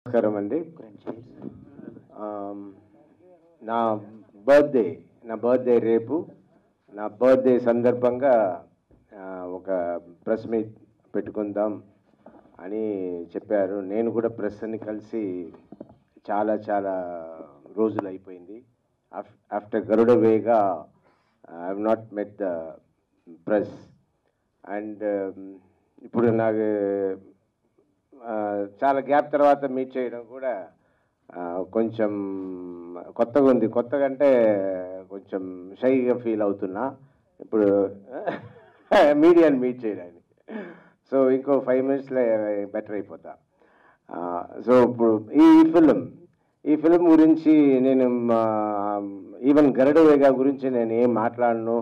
నమస్కారం అండి. నా బర్త్డే రేపు. నా బర్త్డే సందర్భంగా ఒక ప్రెస్ మీట్ పెట్టుకుందాం అని చెప్పారు. నేను కూడా ప్రెస్ని కలిసి చాలా చాలా రోజులు అయిపోయింది. ఆఫ్టర్ గరుడ వేగ I have not met the press and ఇప్పుడు నాకు చాలా గ్యాప్ తర్వాత మీట్ చేయడం కూడా కొంచెం కొత్తగా ఉంది. కొత్తగా అంటే కొంచెం షైగా ఫీల్ అవుతున్నా ఇప్పుడు మీడియాని మీట్ చేయడానికి. సో ఇంకో 5 minutesలో బెటర్ అయిపోతా. సో ఇప్పుడు ఈ ఫిలిం గురించి నేను ఈవెన్ గరుడ వేగ గురించి నేను ఏం మాట్లాడను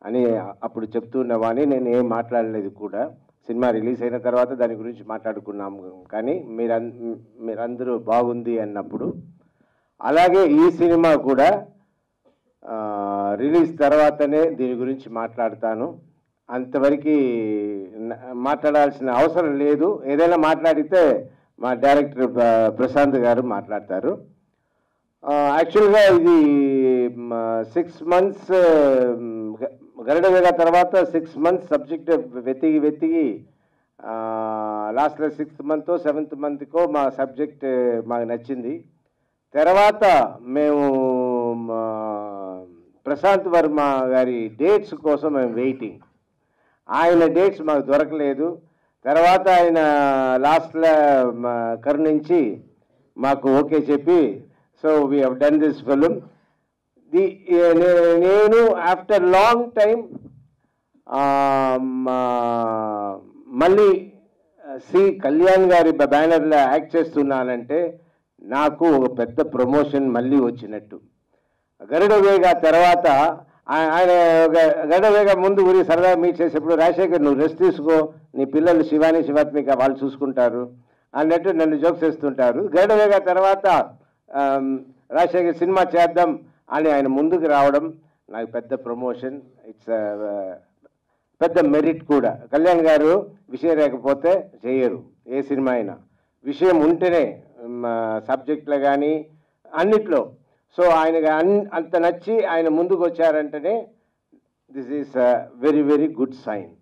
అని అప్పుడు చెప్తున్నవాని. నేను ఏం మాట్లాడలేదు కూడా. సినిమా రిలీజ్ అయిన తర్వాత దాని గురించి మాట్లాడుకున్నాము. కానీ మీరందరూ బాగుంది అన్నప్పుడు, అలాగే ఈ సినిమా కూడా రిలీజ్ తర్వాతనే దీని గురించి మాట్లాడతాను. అంతవరకు మాట్లాడాల్సిన అవసరం లేదు. ఏదైనా మాట్లాడితే మా డైరెక్టర్ ప్రశాంత్ గారు మాట్లాడతారు. యాక్చువల్గా ఇది 6 months గరుడ వేగ తర్వాత 6 months సబ్జెక్ట్ వెతికి లాస్ట్లో 6th month 7th month మా సబ్జెక్ట్ మాకు నచ్చింది. తర్వాత మేము ప్రశాంత్ వర్మ గారి డేట్స్ కోసం మేము వెయిటింగ్. ఆయన డేట్స్ మాకు దొరకలేదు. తర్వాత ఆయన లాస్ట్లో కరుణించి మాకు ఓకే చెప్పి so we have done this film. నేను ఆఫ్టర్ లాంగ్ టైం మళ్ళీ సి కళ్యాణ్ గారి బ్యానర్లో యాక్ట్ చేస్తున్నానంటే నాకు ఒక పెద్ద ప్రమోషన్ మళ్ళీ వచ్చినట్టు. గరుడ వేగ తర్వాత ఆయన గరుడ వేగ ముందు ఊరి సరదా మీట్ చేసేప్పుడు రాజశేఖర్ నువ్వు రెస్ట్ తీసుకో, నీ పిల్లలు శివాని శివాత్మిక వాళ్ళు చూసుకుంటారు అన్నట్టు నన్ను జోక్స్ చేస్తుంటారు. గరుడ వేగ తర్వాత రాజశేఖర్ సినిమా చేద్దాం అని ఆయన ముందుకు రావడం నాకు పెద్ద ప్రమోషన్. ఇట్స్ పెద్ద మెరిట్ కూడా. కళ్యాణ్ గారు విషయం లేకపోతే చేయరు ఏ సినిమా అయినా. విషయం ఉంటేనే సబ్జెక్ట్లో కానీ అన్నిట్లో. సో ఆయనకి అంత నచ్చి ఆయన ముందుకు వచ్చారంటేనే this is very very good sign.